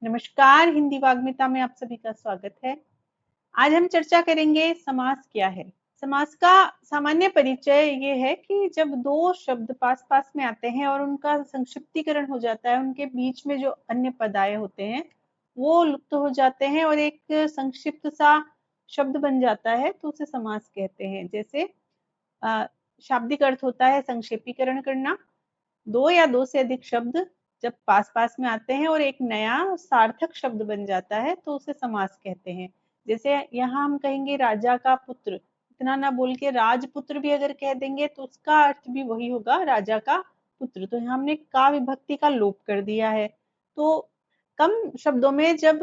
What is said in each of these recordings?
नमस्कार, हिंदी वाग्मिता में आप सभी का स्वागत है। आज हम चर्चा करेंगे समास क्या है। समास का सामान्य परिचय ये है कि जब दो शब्द पास-पास में आते हैं और उनका संक्षिप्तीकरण हो जाता है, उनके बीच में जो अन्य पद आए होते हैं, वो लुप्त हो जाते हैं और एक संक्षिप्त सा शब्द बन जाता है, तो उसे समास कहते हैं। जैसे अ, शाब्दिक अर्थ होता है संक्षेपीकरण करना। दो या दो से अधिक शब्द जब पास-पास में आते हैं और एक नया सार्थक शब्द बन जाता है तो उसे समास कहते हैं। जैसे यहाँ हम कहेंगे राजा का पुत्र, इतना ना बोल के राजपुत्र भी अगर कह देंगे तो उसका अर्थ भी वही होगा राजा का पुत्र। तो यहाँ हमने का विभक्ति का लोप कर दिया है। तो कम शब्दों में जब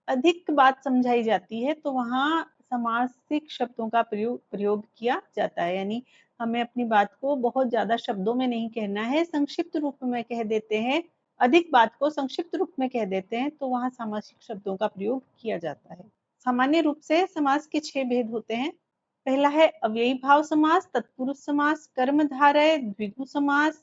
अधिक बात समझाई जाती है तो वहाँ समासिक शब्दों का प्रयोग प्रयोग किया जाता है। यानी हमें अपनी बात को बहुत ज़्यादा शब्दों में नहीं कहना है, संक्षिप्त रूप में कह देते हैं, अधिक बात को संक्षिप्त रूप में कह देते हैं, तो वहाँ सामासिक शब्दों का प्रयोग किया जाता है। सामान्य रूप से समास के 6 भेद होते हैं। पहला है अव्ययी भाव समास, तत्पुरुष समास, कर्मधारय, द्विगु समास,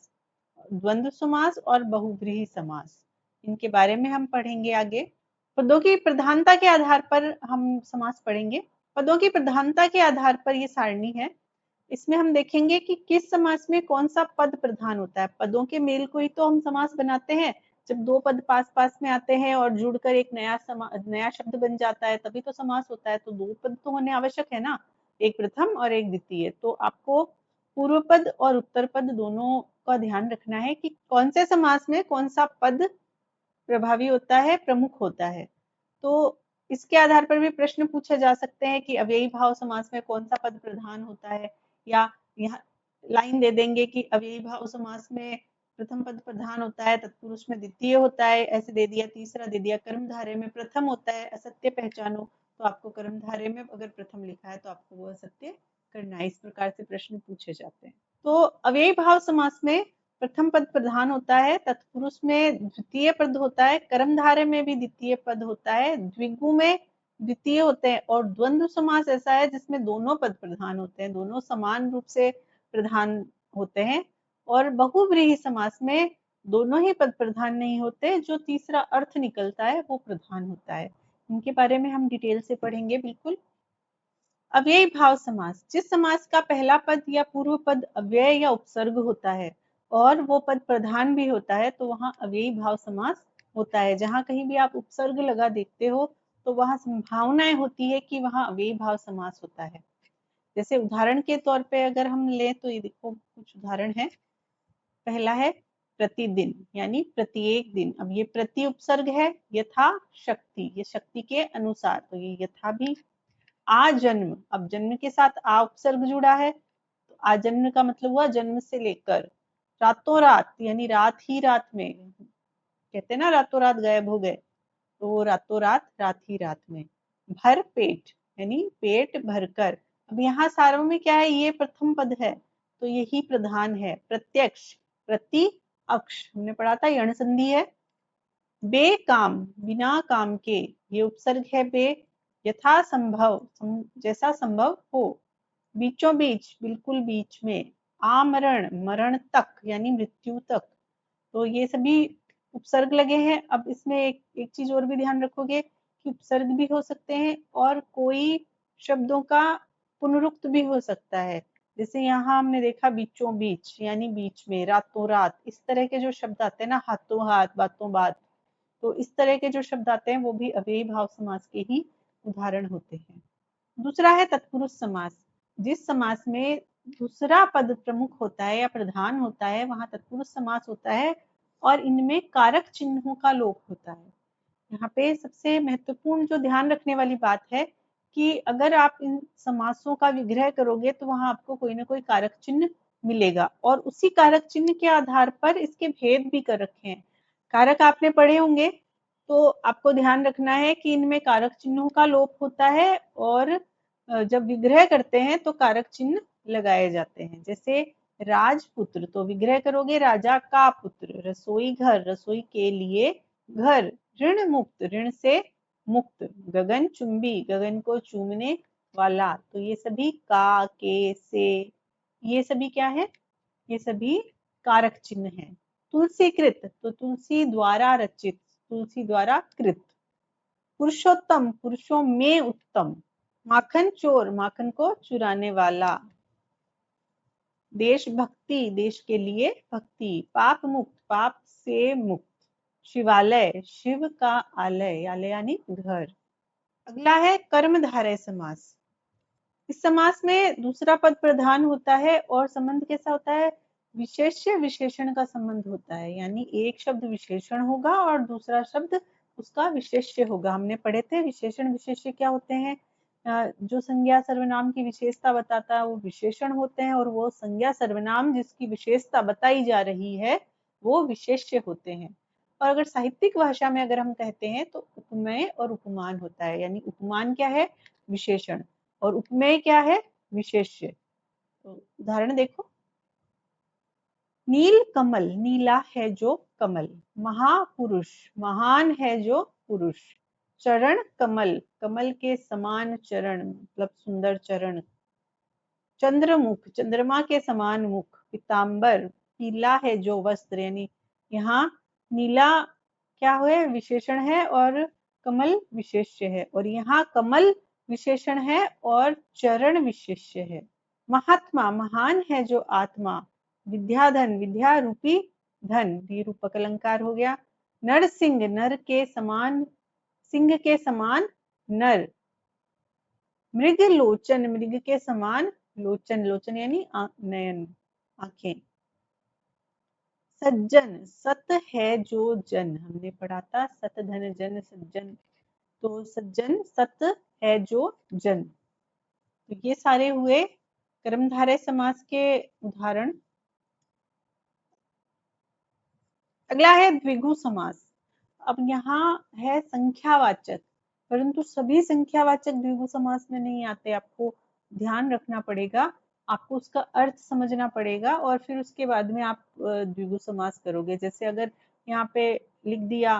द्वंद्व समास और बहुव्रीहि समास। इनके बारे में हम पढ़ेंगे आगे। पदों की प्रधानता के आधार पर हम समास पढ़ेंगे। पदों की प्रधानता के आधार पर ये सारणी है। इसमें हम देखेंगे कि किस समास में कौन सा पद प्रधान होता है। पदों के मेल को ही तो हम समास बनाते हैं। जब दो पद पास-पास में आते हैं और जुड़कर एक नया शब्द बन जाता है तभी तो समास होता है। तो दो पद तो होने आवश्यक है ना, एक प्रथम और एक द्वितीय। तो आपको पूर्व पद और उत्तर पद दोनों का ध्यान रखना है कि कौन से समास में कौन सा पद प्रभावी होता है, प्रमुख होता है। तो इसके आधार पर भी प्रश्न पूछे जा सकते हैं कि अव्ययी भाव समास में कौन सा पद प्रधान होता है, या यहाँ लाइन दे देंगे कि अव्ययी भाव समास में प्रथम पद प्रधान होता है, तत्पुरुष में द्वितीय होता है, ऐसे दे दिया। तीसरा दे दिया कर्मधारय में प्रथम होता है, असत्य पहचानो। तो आपको कर्मधारय में अगर प्रथम लिखा है तो आपको वो असत्य करना है। इस प्रकार से प्रश्न पूछे जाते हैं। तो अव्ययी भाव समास में प्रथम पद प्रधान होता है, तत्पुरुष में द्वितीय पद होता है, कर्मधारय में भी द्वितीय पद होता है, द्विगु में द्वितीय होते हैं और द्वंद्व समास ऐसा है जिसमें दोनों पद प्रधान होते हैं, दोनों समान रूप से प्रधान होते हैं। और बहुव्रीहि समास में दोनों ही पद प्रधान नहीं होते, जो तीसरा अर्थ निकलता है वो प्रधान होता है। इनके बारे में हम डिटेल से पढ़ेंगे बिल्कुल। अव्ययी भाव समास, जिस समास का पहला पद या पूर्व पद अव्यय या उपसर्ग होता है और वो पद प्रधान भी होता है तो वहाँ अव्ययी भाव समास होता है। जहाँ कहीं भी आप उपसर्ग लगा देखते हो तो वहाँ संभावनाएं होती है कि वहाँ अव्ययी भाव समास होता है। जैसे उदाहरण के तौर पे अगर हम लें तो ये देखो कुछ उदाहरण है। पहला है प्रतिदिन, यानी प्रत्येक दिन। अब ये प्रति उपसर्ग है, यथा शक्ति, ये शक्ति के अनुसार, तो ये यथा भी। आजन्म, अब जन्म के साथ आ उपसर्ग जुड़ा है तो आजन्म का मतलब हुआ जन्म से लेकर। रातों रात, यानी रात ही रात में, कहते हैं ना रातों रात गायब हो गए, तो रातों रात, रात ही रात में। भर पेट, यानी पेट भरकर। अब यहाँ सारों में क्या है, ये प्रथम पद है तो यही प्रधान है। प्रत्यक्ष, प्रति अक्ष, हमने पढ़ा था यण संधि है। बेकाम, बिना काम के, ये उपसर्ग है बे। यथा संभव, जैसा संभव हो। बीचों बीच, बिल्कुल बीच में। आमरण, मरण तक, यानी मृत्यु तक। तो ये सभी उपसर्ग लगे हैं। अब इसमें एक चीज और भी ध्यान रखोगे कि उपसर्ग भी हो सकते हैं और कोई शब्दों का पुनरुक्त भी हो सकता है। जैसे यहाँ हमने देखा बीचों बीच, यानी बीच में, रातों रात, इस तरह के जो शब्द आते हैं ना, हाथों हाथ, बातों बात, तो इस तरह के जो शब्द आते हैं वो भी अव्ययी भाव समास के ही उदाहरण होते हैं। दूसरा है तत्पुरुष समास। जिस समास में दूसरा पद प्रमुख होता है या प्रधान होता है वहां तत्पुरुष समास होता है और इनमें कारक चिन्हों का लोप होता है। यहाँ पे सबसे महत्वपूर्ण जो ध्यान रखने वाली बात है कि अगर आप इन समासों का विग्रह करोगे तो वहां आपको कोई ना कोई कारक चिन्ह मिलेगा और उसी कारक चिन्ह के आधार पर इसके भेद भी कर रखे हैं। कारक आपने पढ़े होंगे तो आपको ध्यान रखना है कि इनमें कारक चिन्हों का लोप होता है और जब विग्रह करते हैं तो कारक चिन्ह लगाए जाते हैं। जैसे राजपुत्र, तो विग्रह करोगे राजा का पुत्र। रसोई घर, रसोई के लिए घर। ऋण मुक्त, ऋण से मुक्त। गगन चुंबी, गगन को चूमने वाला। तो ये सभी का, के, से, ये सभी क्या है, ये सभी कारक चिन्ह हैं। तुलसीकृत, तो तुलसी द्वारा रचित। तुलसी द्वारा कृत। पुरुषोत्तम, पुरुषों में उत्तम। माखन चोर, माखन को चुराने वाला। देशभक्ति, देश के लिए भक्ति। पाप मुक्त, पाप से मुक्त। शिवालय, शिव का आलय, आलय यानी घर। अगला है कर्मधारय समास। इस समास में दूसरा पद प्रधान होता है और संबंध कैसा होता है? विशेष्य विशेषण का संबंध होता है, यानी एक शब्द विशेषण होगा और दूसरा शब्द उसका विशेष्य होगा। हमने पढ़े थे विशेषण विशेष्य क्या होते हैं। जो संज्ञा सर्वनाम की विशेषता बताता है वो विशेषण होते हैं, और वो संज्ञा सर्वनाम जिसकी विशेषता बताई जा रही है वो विशेष्य होते हैं। और अगर साहित्यिक भाषा में अगर हम कहते हैं तो उपमेय और उपमान होता है, यानी उपमान क्या है? विशेषण, और उपमेय क्या है? विशेष्य। तो उदाहरण देखो, नील कमल, नीला है जो कमल। महापुरुष, महान है जो पुरुष। चरण कमल, कमल के समान चरण मतलब सुंदर चरण। चंद्रमुख, चंद्रमा के समान मुख। पीताम्बर, पीला है जो वस्त्र, यानी यहाँ नीला क्या है? विशेषण है और कमल विशेष्य है, और यहाँ कमल विशेषण है और चरण विशेष्य है। महात्मा, महान है जो आत्मा। विद्याधन, विद्या रूपी धन, भी रूपक अलंकार हो गया। नरसिंह, नर के समान, सिंह के समान नर। मृग लोचन, मृग के समान लोचन, लोचन यानी नयन, आंखें। सज्जन, सत है जो जन, हमने पढ़ा था सत धन जन सज्जन, तो सज्जन सत है जो जन। तो ये सारे हुए कर्मधारय समास के उदाहरण। अगला है द्विगु समास। अब यहाँ है संख्यावाचक, परंतु सभी संख्यावाचक द्विगु समास में नहीं आते। आपको ध्यान रखना पड़ेगा, आपको उसका अर्थ समझना पड़ेगा और फिर उसके बाद में आप द्विगु समास करोगे। जैसे अगर यहाँ पे लिख दिया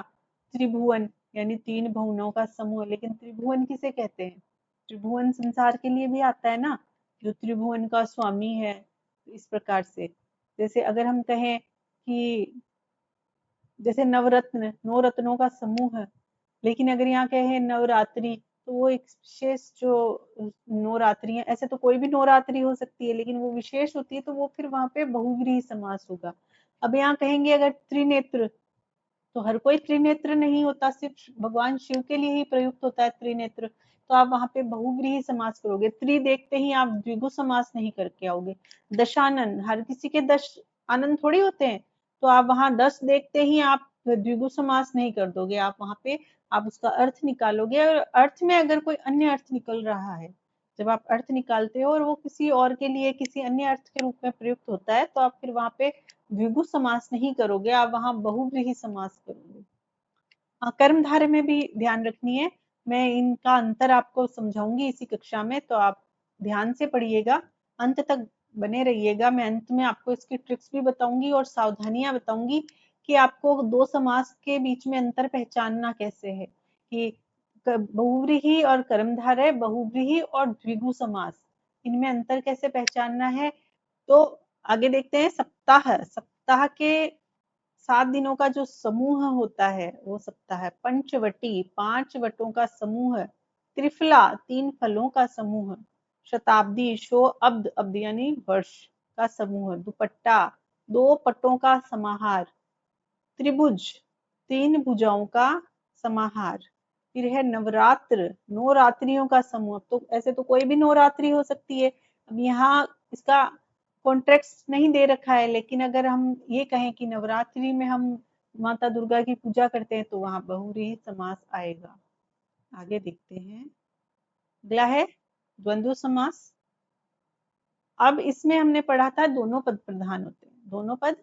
त्रिभुवन, यानी तीन भुवनों का समूह, लेकिन त्रिभुवन किसे कहते हैं? त्रिभुवन संसार के लिए भी आता है ना, जो त्रिभुवन का स्वामी है। इस प्रकार से जैसे अगर हम कहें कि जैसे नवरत्न, नौ रत्नों का समूह है, लेकिन अगर यहाँ कहे नवरात्रि तो वो एक विशेष जो नवरात्रि है, ऐसे तो कोई भी नवरात्रि हो सकती है लेकिन वो विशेष होती है, तो वो फिर वहां पे बहुव्रीहि समास होगा। अब यहाँ कहेंगे अगर त्रिनेत्र, तो हर कोई त्रिनेत्र नहीं होता, सिर्फ भगवान शिव के लिए ही प्रयुक्त होता है त्रिनेत्र, तो आप वहां पे बहुव्रीहि समास करोगे। त्रि देखते ही आप द्विगु समास नहीं करके आओगे। दशानन, हर किसी के 10 आनंद थोड़ी होते हैं, तो आप वहां 10 देखते ही आप द्विगु समास नहीं कर दोगे। आप वहां पे आप उसका अर्थ निकालोगे, और अर्थ में अगर कोई अन्य अर्थ निकल रहा है, जब आप अर्थ निकालते हो और वो किसी और के लिए किसी अन्य अर्थ के रूप में प्रयुक्त होता है, तो आप फिर वहां पे द्विगु समास नहीं करोगे, आप वहां बहुव्रीहि समास करोगे। कर्मधारय में भी ध्यान रखनी है, मैं इनका अंतर आपको समझाऊंगी इसी कक्षा में, तो आप ध्यान से पढ़िएगा, अंत तक बने रहिएगा। मैं अंत में आपको इसकी ट्रिक्स भी बताऊंगी और सावधानियां बताऊंगी कि आपको दो समास के बीच में अंतर पहचानना कैसे है, कि बहुव्रीहि और कर्मधारय, बहुव्रीहि और द्विगु समास, इनमें अंतर कैसे पहचानना है। तो आगे देखते हैं। सप्ताह, सप्ताह के 7 दिनों का जो समूह होता है वो सप्ताह है। पंचवटी, 5 वटों का समूह। त्रिफला, 3 फलों का समूह। शताब्दी, शो अब्द, अब्द यानी वर्ष का समूह। दुपट्टा, 2 पटों का समाहार। त्रिभुज, 3 भुजाओं का समाहार। फिर है नवरात्र, 9 रात्रियों का समूह। तो ऐसे तो कोई भी 9 रात्रि हो सकती है, अब यहाँ इसका कॉन्टेक्स्ट नहीं दे रखा है, लेकिन अगर हम ये कहें कि नवरात्रि में हम माता दुर्गा की पूजा करते हैं तो वहां बहुव्रीहि समास आएगा। आगे देखते हैं। अगला है द्वंद्व समास। अब इसमें हमने पढ़ा था दोनों पद प्रधान होते हैं, दोनों पद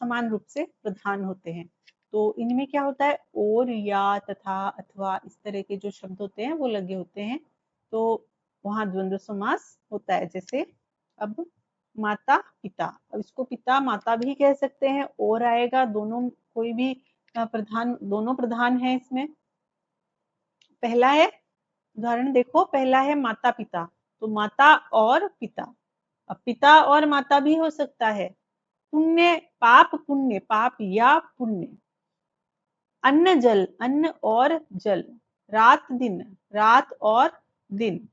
समान रूप से प्रधान होते हैं। तो इनमें क्या होता है, और, या, तथा, अथवा, इस तरह के जो शब्द होते हैं वो लगे होते हैं, तो वहां द्वंद्व समास होता है। जैसे अब माता पिता, अब इसको पिता माता भी कह सकते हैं, और आएगा, दोनों कोई भी प्रधान, दोनों प्रधान है इसमें। पहला है, उदाहरण देखो, पहला है माता पिता, तो माता और पिता। अब पिता और माता भी हो सकता है। पुण्य, पाप पुण्य, पाप या पुण्य। अन्न जल, अन्न और जल, रात दिन, रात और दिन,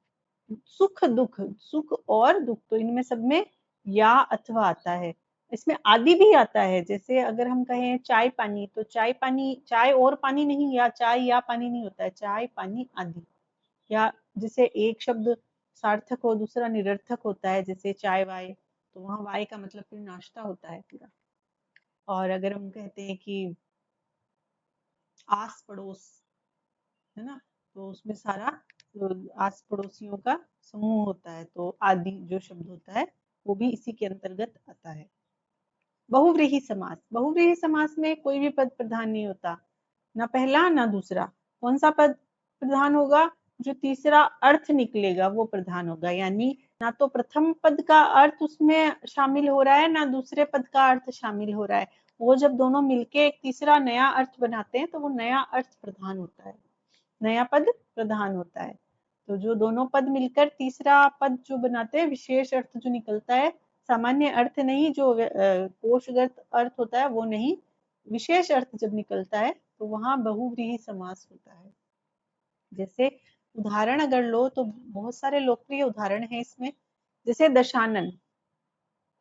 सुख दुख, सुख और दुख, तो इनमें सब में या अथवा आता है। इसमें आदि भी आता है, जैसे अगर हम कहें चाय पानी, तो चाय पानी, चाय और पानी नहीं, या चाय या पानी नहीं होता है, चाय पानी आदि। या जैसे एक शब्द सार्थक हो दूसरा निरर्थक होता है, जैसे चाय वाय, तो वहां वाय का मतलब फिर नाश्ता होता है पूरा। और अगर हम कहते हैं कि आस पड़ोस, है ना, तो उसमें सारा आस पड़ोसियों का समूह होता है, तो आदि जो शब्द होता है वो भी इसी के अंतर्गत आता है। बहुव्रीहि समास, बहुव्रीहि समास में कोई भी पद प्रधान नहीं होता, ना पहला ना दूसरा। कौन सा पद प्रधान होगा? जो तीसरा अर्थ निकलेगा वो प्रधान होगा, यानी ना तो प्रथम पद का अर्थ उसमें शामिल हो रहा है, ना दूसरे पद का अर्थ शामिल हो रहा है। वो जब दोनों मिलके एक तीसरा नया अर्थ बनाते हैं तो वो नया अर्थ प्रधान होता है, नया पद प्रधान होता है। तो जो दोनों पद मिलकर तीसरा पद जो बनाते हैं, विशेष अर्थ जो निकलता है, सामान्य अर्थ नहीं, जो कोशगत अर्थ होता है वो नहीं, विशेष अर्थ जब निकलता है तो वहां बहुव्रीहि समास होता है। जैसे उदाहरण अगर लो तो बहुत सारे लोकप्रिय उदाहरण हैं इसमें, जैसे दशानन।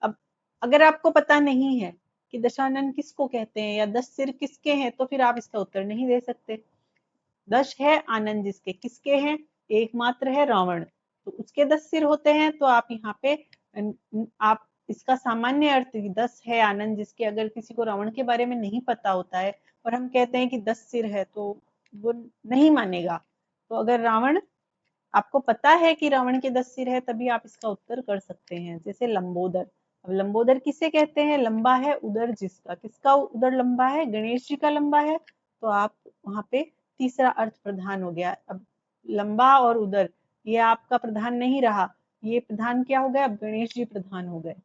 अब अगर आपको पता नहीं है कि दशानन किसको कहते हैं या 10 सिर किसके हैं, तो फिर आप इसका उत्तर नहीं दे सकते। 10 है आनंद जिसके, किसके हैं? एकमात्र है रावण, तो उसके 10 सिर होते हैं। तो आप यहाँ पे आप इसका सामान्य अर्थ 10 है आनंद जिसके, अगर किसी को रावण के बारे में नहीं पता होता है और हम कहते हैं कि 10 सिर है, तो वो नहीं मानेगा। तो अगर रावण, आपको पता है कि रावण के 10 सिर है, तभी आप इसका उत्तर कर सकते हैं। जैसे लंबोदर, अब लंबोदर किसे कहते हैं? लंबा है उदर जिसका, किसका उदर लंबा है? गणेश जी का लंबा है, तो आप वहां पे तीसरा अर्थ प्रधान हो गया। अब लंबा और उदर ये आपका प्रधान नहीं रहा, ये प्रधान क्या हो गया? अब गणेश जी प्रधान हो गए।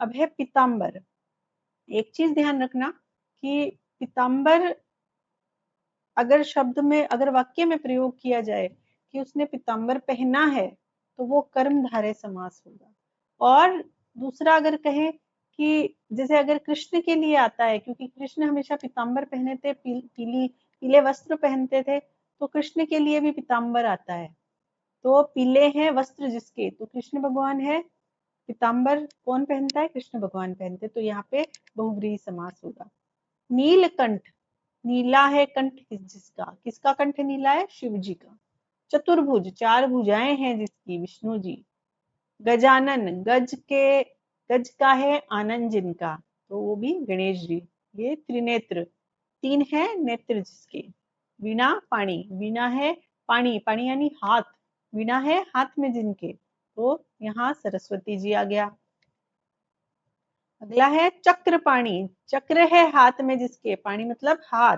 अब है पीताम्बर। एक चीज ध्यान रखना कि पीताम्बर अगर शब्द में, अगर वाक्य में प्रयोग किया जाए कि उसने पीताम्बर पहना है, तो वो कर्मधारय समास होगा। और दूसरा अगर कहें कि जैसे अगर कृष्ण के लिए आता है, क्योंकि कृष्ण हमेशा पीताम्बर पहने थे, पीले वस्त्र पहनते थे, तो कृष्ण के लिए भी पीताम्बर आता है। तो पीले हैं वस्त्र जिसके, तो कृष्ण भगवान है, पीताम्बर कौन पहनता है? कृष्ण भगवान पहनते, तो यहाँ पे बहुव्रीहि समास होगा। नीलकंठ, नीला है कंठ जिसका, किसका कंठ नीला है? शिव जी का। चतुर्भुज, 4 भुजाएं हैं जिसकी, विष्णु जी। गजानन, गज का है आनंद जिनका, तो वो भी गणेश जी। ये त्रिनेत्र, 3 है नेत्र जिसके। वीणा पाणी, वीणा है पाणी, पाणी यानी हाथ, वीणा है हाथ में जिनके, तो यहाँ सरस्वती जी आ गया। अगला है चक्र पाणी, चक्र है हाथ में जिसके, पाणी मतलब हाथ,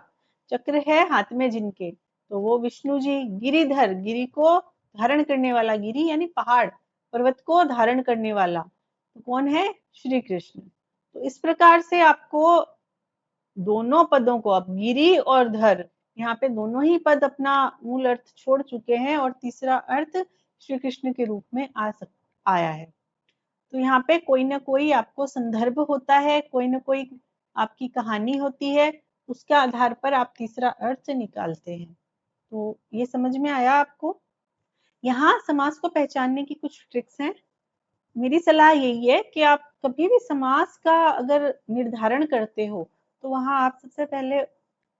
चक्र है हाथ में जिनके, तो वो विष्णु जी। गिरिधर, गिरि को धारण करने वाला, गिरि यानी पहाड़, पर्वत को धारण करने वाला, तो कौन है? श्री कृष्ण। तो इस प्रकार से आपको दोनों पदों को, अब गिरि और धर, यहाँ पे दोनों ही पद अपना मूल अर्थ छोड़ चुके हैं और तीसरा अर्थ श्री कृष्ण के रूप में आया है। तो यहाँ पे कोई ना कोई आपको संदर्भ होता है, कोई ना कोई आपकी कहानी होती है, उसके आधार पर आप तीसरा अर्थ निकालते हैं। तो ये समझ में आया आपको? यहाँ समास को पहचानने की कुछ ट्रिक्स हैं। मेरी सलाह यही है कि आप कभी भी समास का अगर निर्धारण करते हो, तो वहां आप सबसे पहले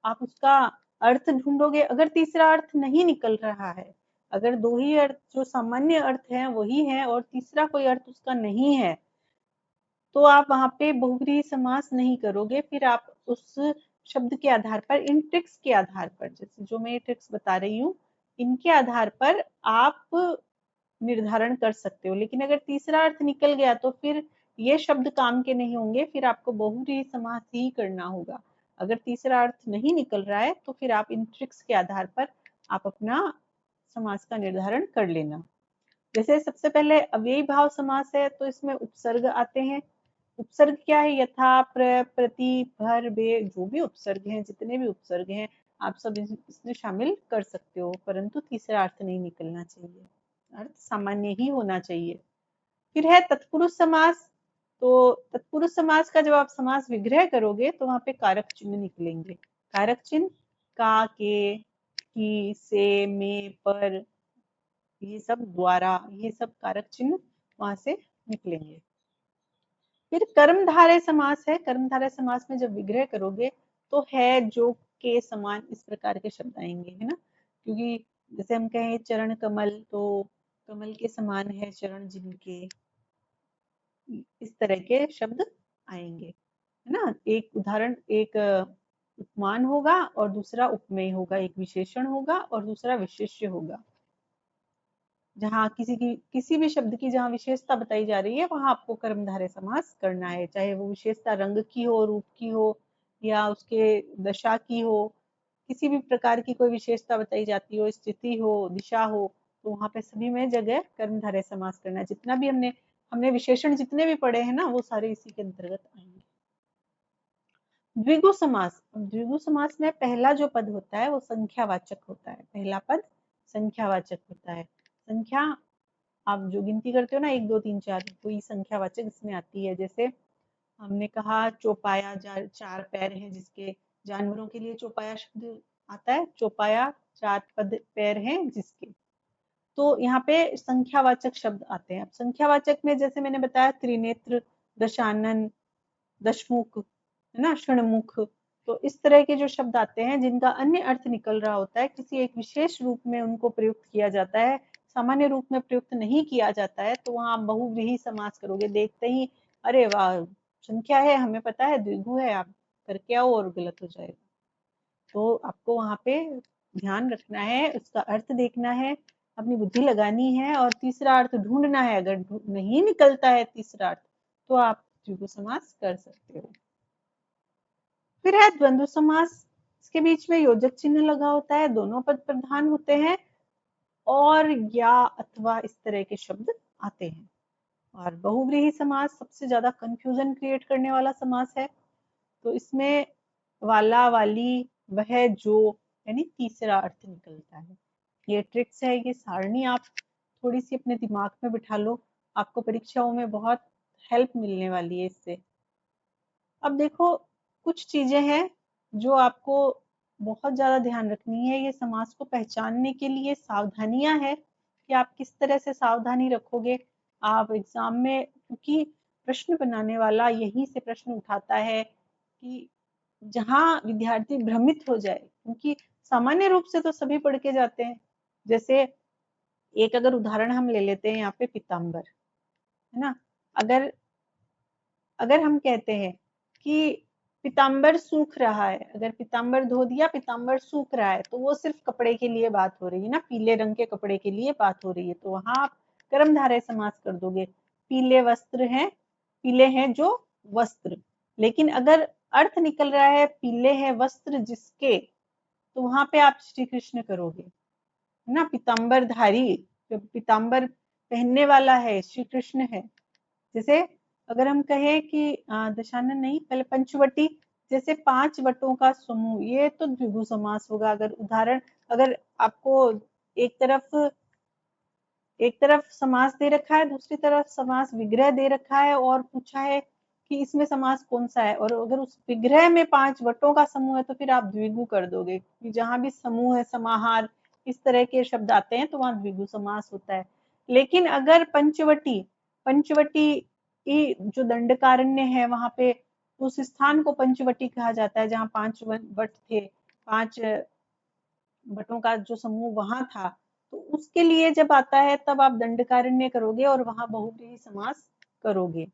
आप उसका अर्थ ढूंढोगे। अगर तीसरा अर्थ नहीं निकल रहा है, अगर दो ही अर्थ जो सामान्य अर्थ है वही है और तीसरा कोई अर्थ उसका नहीं है, तो आप वहां पे बहुव्रीहि समास नहीं करोगे। फिर आप उस शब्द के आधार पर, इन ट्रिक्स के आधार पर, जैसे जो मैं ट्रिक्स बता रही हूँ, इनके आधार पर आप निर्धारण कर सकते हो। लेकिन अगर तीसरा अर्थ निकल गया तो फिर ये शब्द काम के नहीं होंगे, फिर आपको बहुव्रीहि समास ही करना होगा। अगर तीसरा अर्थ नहीं निकल रहा है तो फिर आप इन ट्रिक्स के आधार पर आप अपना समास का निर्धारण कर लेना। जैसे सबसे पहले अव्ययी भाव समास है, तो इसमें उपसर्ग आते हैं। उपसर्ग क्या है? यथा, प्र, प्रति, भर, बे, जो भी उपसर्ग हैं, जितने भी उपसर्ग हैं, आप सब इसमें शामिल कर सकते हो, परंतु तीसरा अर्थ नहीं निकलना चाहिए, अर्थ सामान्य ही होना चाहिए। फिर है तत्पुरुष समास। तो तत्पुरुष समास का जब आप समास विग्रह करोगे तो वहां पे कारक चिन्ह निकलेंगे। कारक चिन्ह का, के, की, से, में, पर, ये सब, द्वारा, ये सब कारक चिन्ह वहां से निकलेंगे। फिर कर्मधारय समास है। कर्मधारय समास में जब विग्रह करोगे तो है, जो, के समान इस प्रकार के शब्द आएंगे, है ना। क्योंकि जैसे हम कहें चरण कमल, तो कमल के समान है चरण जिनके, इस तरह के शब्द आएंगे, है ना। एक उदाहरण, एक उपमान होगा और दूसरा उपमेय होगा, एक विशेषण होगा और दूसरा विशेष्य होगा। जहाँ किसी भी शब्द की जहाँ विशेषता बताई जा रही है वहां आपको कर्मधारय समास करना है, चाहे वो विशेषता रंग की हो, रूप की हो, या उसके दशा की हो। किसी भी प्रकार की कोई विशेषता बताई जाती हो, स्थिति हो, दिशा हो, तो वहां पे सभी में जगह कर्मधारय समास करना है। जितना भी हमने विशेषण जितने भी पढ़े हैं ना, वो सारे इसी के अंतर्गत आएंगे। द्विगु समास। द्विगु समास में पहला जो पद होता है वो संख्यावाचक होता है। पहला पद संख्यावाचक होता है। संख्या, आप जो गिनती करते हो ना, 1 2 3 4, कोई संख्यावाचक इसमें आती है। जैसे हमने कहा चौपाया, 4 पैर हैं जिसके, जानवरों के लिए चौपाया शब्द आता है। चौपाया 4 पद पैर हैं जिसके, तो यहाँ पे संख्यावाचक शब्द आते हैं। अब संख्यावाचक में जैसे मैंने बताया त्रिनेत्र, दशानन, दशमुख, है ना, षणमुख, तो इस तरह के जो शब्द आते हैं जिनका अन्य अर्थ निकल रहा होता है, किसी एक विशेष रूप में उनको प्रयुक्त किया जाता है, सामान्य रूप में प्रयुक्त नहीं किया जाता है, तो वहां आप बहुव्रीहि समास करोगे। देखते ही अरे वाह, संख्या है, हमें पता है द्विगु है, आप करके आओ और गलत हो जाएगा। तो आपको वहां पे ध्यान रखना है, उसका अर्थ देखना है, अपनी बुद्धि लगानी है और तीसरा अर्थ ढूंढना है। अगर नहीं निकलता है तीसरा अर्थ, तो आप द्विगु समास कर सकते हो। फिर है द्वंद्व समास। इसके बीच में योजक चिन्ह लगा होता है, दोनों पद प्रधान होते हैं और या, अथवा इस तरह के शब्द आते हैं। और बहुव्रीहि समास सबसे ज्यादा कंफ्यूजन क्रिएट करने वाला समास है। तो इसमें वाला, वाली, वह, जो, यानी तीसरा अर्थ निकलता है। ये ट्रिक्स है, ये सारणी आप थोड़ी सी अपने दिमाग में बिठा लो, आपको परीक्षाओं में बहुत हेल्प मिलने वाली है इससे। अब देखो, कुछ चीजें हैं जो आपको बहुत ज्यादा ध्यान रखनी है। ये समास को पहचानने के लिए सावधानियां हैं कि आप किस तरह से सावधानी रखोगे आप एग्जाम में, क्योंकि प्रश्न बनाने वाला यहीं से प्रश्न उठाता है कि जहां विद्यार्थी भ्रमित हो जाए। क्योंकि सामान्य रूप से तो सभी पढ़ के जाते हैं। जैसे एक अगर उदाहरण हम ले लेते हैं यहाँ पे, पीताम्बर, है ना। अगर अगर हम कहते हैं कि पीताम्बर सूख रहा है, अगर पीताम्बर धो दिया, पीताम्बर सूख रहा है, तो वो सिर्फ कपड़े के लिए बात हो रही है ना, पीले रंग के कपड़े के लिए बात हो रही है, तो वहां आप कर्मधारय समास कर दोगे। पीले वस्त्र हैं, पीले हैं जो वस्त्र। लेकिन अगर अर्थ निकल रहा है पीले हैं वस्त्र जिसके, तो वहां पे आप श्री कृष्ण करोगे, है ना। पीताम्बरधारी, जो पीताम्बर पहनने वाला है, श्री कृष्ण है। जैसे अगर हम कहें कि दशानन नहीं, पहले पंचवटी, जैसे 5 वटों का समूह, ये तो द्विगु समास होगा। अगर उदाहरण, अगर आपको एक तरफ समास दे रखा है, दूसरी तरफ समास विग्रह दे रखा है और पूछा है कि इसमें समास कौन सा है, और अगर उस विग्रह में 5 वटों का समूह है तो फिर आप द्विगु कर दोगे। कि जहां भी समूह है, समाहार, इस तरह के शब्द आते हैं तो वहां द्विगु समास होता है। लेकिन अगर पंचवटी, पंचवटी जो दंडकारण्य है वहां पे, उस स्थान को पंचवटी कहा जाता है जहाँ 5 वट थे, 5 वटों का जो समूह वहां था। तो उसके लिए जब आता है तब आप दंडकारण्य करोगे और वहां बहुव्रीहि समास करोगे।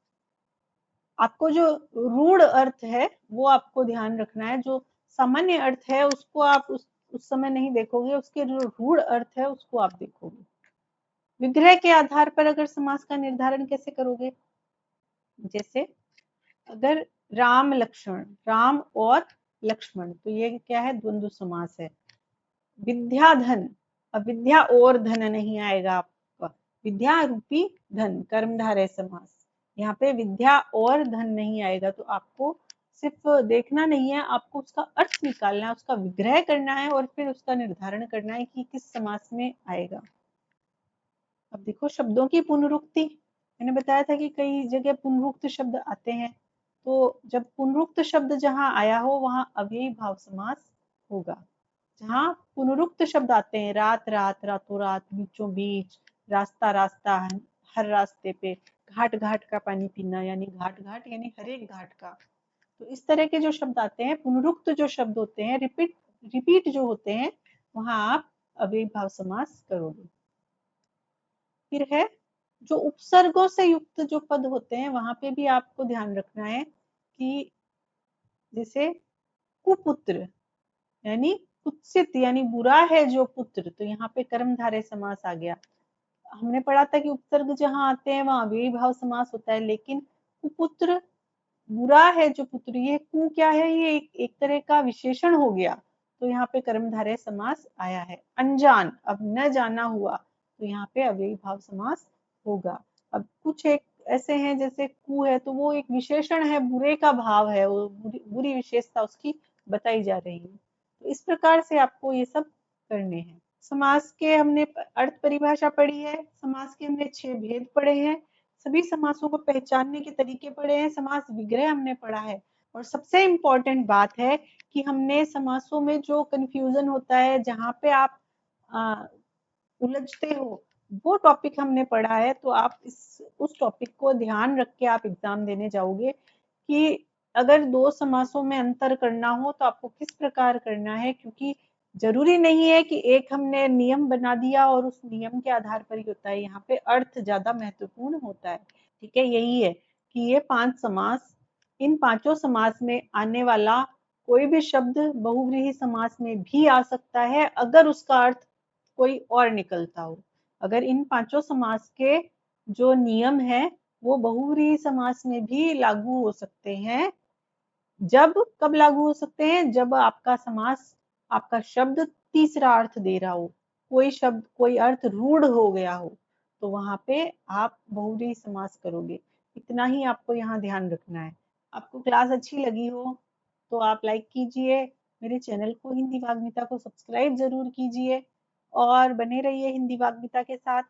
आपको जो रूढ़ अर्थ है वो आपको ध्यान रखना है। जो सामान्य अर्थ है उसको आप उस समय नहीं देखोगे, उसके जो रूढ़ अर्थ है उसको आप देखोगे। विग्रह के आधार पर अगर समास का निर्धारण कैसे करोगे, जैसे अगर राम लक्ष्मण, राम और लक्ष्मण, तो ये क्या है, द्वंद्व समास है। विद्या धन, अब विद्या और धन नहीं आएगा आपका, विद्या रूपी धन, कर्मधारय समास। यहाँ पे विद्या और धन नहीं आएगा, तो आपको सिर्फ देखना नहीं है, आपको उसका अर्थ निकालना है, उसका विग्रह करना है और फिर उसका निर्धारण करना है कि किस समास में आएगा। अब देखो शब्दों की पुनरुक्ति, मैंने बताया था कि कई जगह पुनरुक्त शब्द आते हैं। तो जब पुनरुक्त शब्द जहां आया हो वहां अव्ययी भाव समास होगा। जहाँ पुनरुक्त शब्द आते हैं, रात रात, रातों रात, बीचों बीच, रास्ता रास्ता, हर रास्ते पे, घाट घाट का पानी पीना, यानी घाट घाट यानी हर एक घाट का। तो इस तरह के जो शब्द आते हैं, पुनरुक्त जो शब्द होते हैं, रिपीट रिपीट जो होते हैं, वहां आप अव्ययीभाव समास करोगे। फिर है जो उपसर्गों से युक्त जो पद होते हैं, वहां पे भी आपको ध्यान रखना है कि जैसे कुपुत्र यानी कुत्सित यानी बुरा है जो पुत्र, तो यहाँ पे कर्मधारय समास आ गया। हमने पढ़ा था कि उपसर्ग जहाँ आते हैं वहां अव्ययी भाव समास होता है, लेकिन कुपुत्र बुरा है जो पुत्र, ये कु क्या है, ये एक तरह का विशेषण हो गया, तो यहाँ पे कर्मधारय समास आया है। अनजान, अब न जाना हुआ, तो यहाँ पे अव्ययी भाव समास होगा। अब कुछ एक ऐसे हैं जैसे कु है, तो वो एक विशेषण है, बुरे का भाव है, वो बुरी विशेषता उसकी बताई जा रही है। तो इस प्रकार से आपको ये सब करने हैं। समास के हमने अर्थ परिभाषा पढ़ी है, समास के हमने 6 भेद पढ़े हैं, सभी समासों को पहचानने के तरीके पढ़े हैं, समास विग्रह हमने पढ़ा है। और सबसे इम्पोर्टेंट बात है कि हमने समासों में जो कंफ्यूजन होता है, जहाँ पे आप उलझते हो, वो टॉपिक हमने पढ़ा है। तो आप उस टॉपिक को ध्यान रख के आप एग्जाम देने जाओगे कि अगर दो समासों में अंतर करना हो तो आपको किस प्रकार करना है, क्योंकि जरूरी नहीं है कि एक हमने नियम बना दिया और उस नियम के आधार पर ही होता है, यहाँ पे अर्थ ज्यादा महत्वपूर्ण होता है। ठीक है, यही है कि ये 5 समास, इन पांचों समास में आने वाला कोई भी शब्द बहुव्रीहि समास में भी आ सकता है, अगर उसका अर्थ कोई और निकलता हो। अगर इन पांचों समास के जो नियम है वो बहुव्रीहि समास में भी लागू हो सकते हैं। जब कब लागू हो सकते हैं, जब आपका समास, आपका शब्द तीसरा अर्थ दे रहा हो, कोई शब्द कोई अर्थ रूढ़ हो गया हो, तो वहां पे आप बहुव्रीहि समास करोगे। इतना ही आपको यहाँ ध्यान रखना है। आपको क्लास अच्छी लगी हो तो आप लाइक कीजिए, मेरे चैनल को हिंदी वाग्मिता को सब्सक्राइब जरूर कीजिए और बने रहिए हिंदी वाग्मिता के साथ।